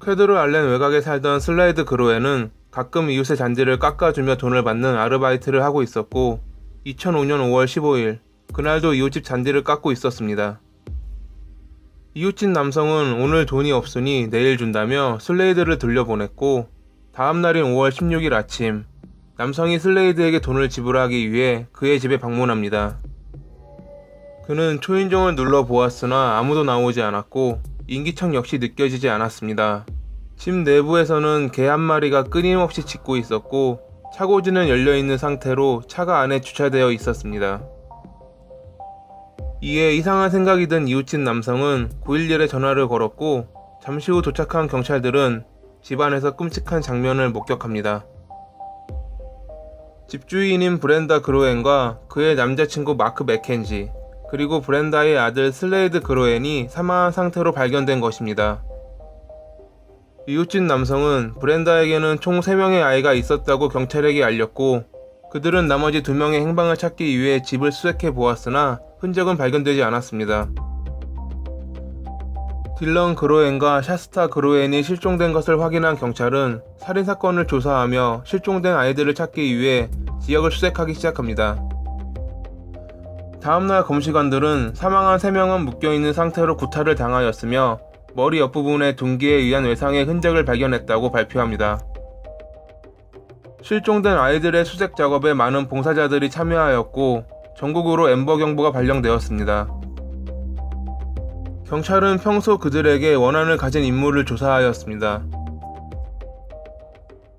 퀘드로 알렌 외곽에 살던 슬레이드 그로에는 가끔 이웃의 잔디를 깎아주며 돈을 받는 아르바이트를 하고 있었고 2005년 5월 15일 그날도 이웃집 잔디를 깎고 있었습니다. 이웃집 남성은 오늘 돈이 없으니 내일 준다며 슬레이드를 들려보냈고 다음날인 5월 16일 아침 남성이 슬레이드에게 돈을 지불하기 위해 그의 집에 방문합니다. 그는 초인종을 눌러보았으나 아무도 나오지 않았고 인기척 역시 느껴지지 않았습니다. 집 내부에서는 개 한 마리가 끊임없이 짖고 있었고 차고지는 열려있는 상태로 차가 안에 주차되어 있었습니다. 이에 이상한 생각이 든 이웃집 남성은 911에 전화를 걸었고 잠시 후 도착한 경찰들은 집안에서 끔찍한 장면을 목격합니다. 집주인인 브렌다 그로엔과 그의 남자친구 마크 맥켄지 그리고 브렌다의 아들 슬레이드 그로엔이 사망한 상태로 발견된 것입니다. 이웃집 남성은 브렌다에게는 총 3명의 아이가 있었다고 경찰에게 알렸고 그들은 나머지 2명의 행방을 찾기 위해 집을 수색해 보았으나 흔적은 발견되지 않았습니다. 딜런 그로엔과 샤스타 그로엔이 실종된 것을 확인한 경찰은 살인사건을 조사하며 실종된 아이들을 찾기 위해 지역을 수색하기 시작합니다. 다음날 검시관들은 사망한 3명은 묶여있는 상태로 구타를 당하였으며 머리 옆부분에 둔기에 의한 외상의 흔적을 발견했다고 발표합니다. 실종된 아이들의 수색 작업에 많은 봉사자들이 참여하였고 전국으로 엠버 경보가 발령되었습니다. 경찰은 평소 그들에게 원한을 가진 인물을 조사하였습니다.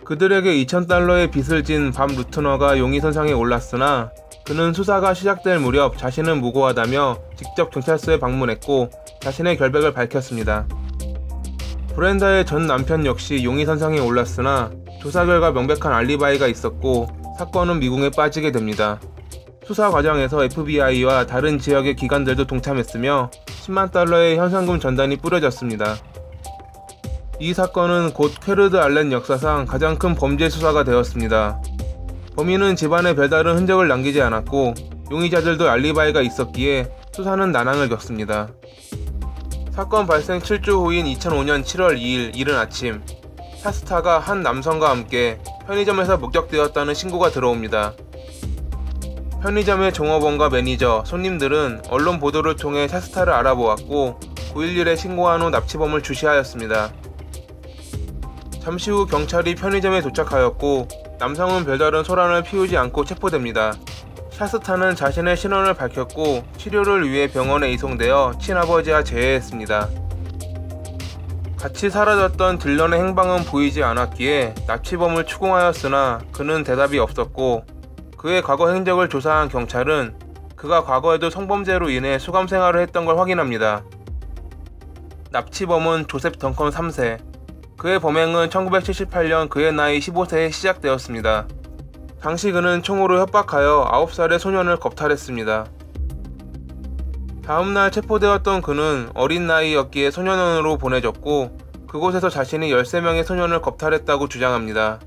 그들에게 2,000달러의 빚을 진 밥 루트너가 용의선상에 올랐으나 그는 수사가 시작될 무렵 자신은 무고하다며 직접 경찰서에 방문했고 자신의 결백을 밝혔습니다. 브렌다의 전 남편 역시 용의선상에 올랐으나 조사 결과 명백한 알리바이가 있었고 사건은 미궁에 빠지게 됩니다. 수사 과정에서 FBI와 다른 지역의 기관들도 동참했으며 10만 달러의 현상금 전단이 뿌려졌습니다. 이 사건은 곧 퀘르드 알렌 역사상 가장 큰 범죄 수사가 되었습니다. 범인은 집안에 별다른 흔적을 남기지 않았고 용의자들도 알리바이가 있었기에 수사는 난항을 겪습니다. 사건 발생 7주 후인 2005년 7월 2일 이른 아침 샤스타가 한 남성과 함께 편의점에서 목격되었다는 신고가 들어옵니다. 편의점의 종업원과 매니저, 손님들은 언론 보도를 통해 샤스타를 알아보았고 911에 신고한 후 납치범을 주시하였습니다. 잠시 후 경찰이 편의점에 도착하였고 남성은 별다른 소란을 피우지 않고 체포됩니다. 샤스타는 자신의 신원을 밝혔고 치료를 위해 병원에 이송되어 친아버지와 재회했습니다. 같이 사라졌던 딜런의 행방은 보이지 않았기에 납치범을 추궁하였으나 그는 대답이 없었고 그의 과거 행적을 조사한 경찰은 그가 과거에도 성범죄로 인해 수감 생활을 했던 걸 확인합니다. 납치범은 조셉 덩컨 3세, 그의 범행은 1978년 그의 나이 15세에 시작되었습니다. 당시 그는 총으로 협박하여 9살의 소년을 겁탈했습니다. 다음날 체포되었던 그는 어린 나이였기에 소년원으로 보내졌고 그곳에서 자신이 13명의 소년을 겁탈했다고 주장합니다.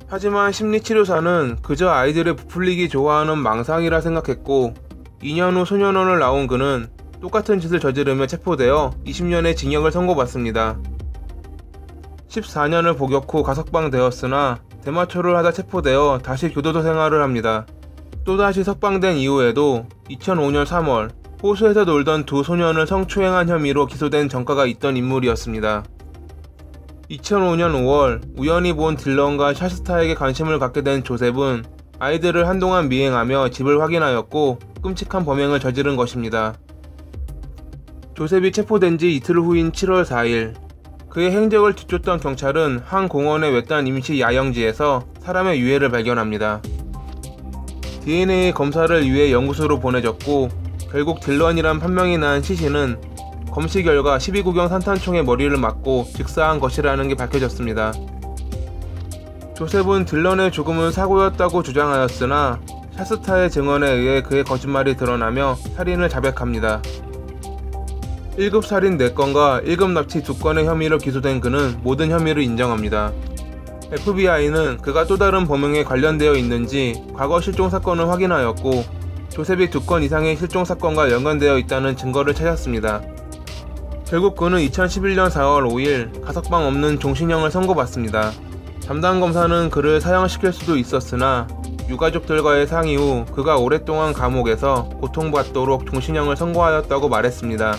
하지만 심리치료사는 그저 아이들의 부풀리기 좋아하는 망상이라 생각했고 2년 후 소년원을 나온 그는 똑같은 짓을 저지르며 체포되어 20년의 징역을 선고받습니다. 14년을 복역 후 가석방되었으나 대마초를 하다 체포되어 다시 교도소 생활을 합니다. 또다시 석방된 이후에도 2005년 3월 호수에서 놀던 두 소년을 성추행한 혐의로 기소된 전과가 있던 인물이었습니다. 2005년 5월 우연히 본 딜런과 샤스타에게 관심을 갖게 된 조셉은 아이들을 한동안 미행하며 집을 확인하였고 끔찍한 범행을 저지른 것입니다. 조셉이 체포된 지 이틀 후인 7월 4일 그의 행적을 뒤쫓던 경찰은 한 공원의 외딴 임시 야영지에서 사람의 유해를 발견합니다. DNA 검사를 위해 연구소로 보내졌고 결국 딜런이란 판명이 난 시신은 검시 결과 12구경 산탄총에 머리를 맞고 즉사한 것이라는 게 밝혀졌습니다. 조셉은 딜런의 죽음은 사고였다고 주장하였으나 샤스타의 증언에 의해 그의 거짓말이 드러나며 살인을 자백합니다. 1급 살인 4건과 1급 납치 2건의 혐의로 기소된 그는 모든 혐의를 인정합니다. FBI는 그가 또 다른 범행에 관련되어 있는지 과거 실종 사건을 확인하였고 조셉이 2건 이상의 실종 사건과 연관되어 있다는 증거를 찾았습니다. 결국 그는 2011년 4월 5일 가석방 없는 종신형을 선고받습니다. 담당 검사는 그를 사형시킬 수도 있었으나 유가족들과의 상의 후 그가 오랫동안 감옥에서 고통받도록 종신형을 선고하였다고 말했습니다.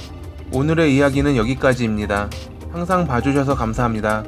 오늘의 이야기는 여기까지입니다. 항상 봐주셔서 감사합니다.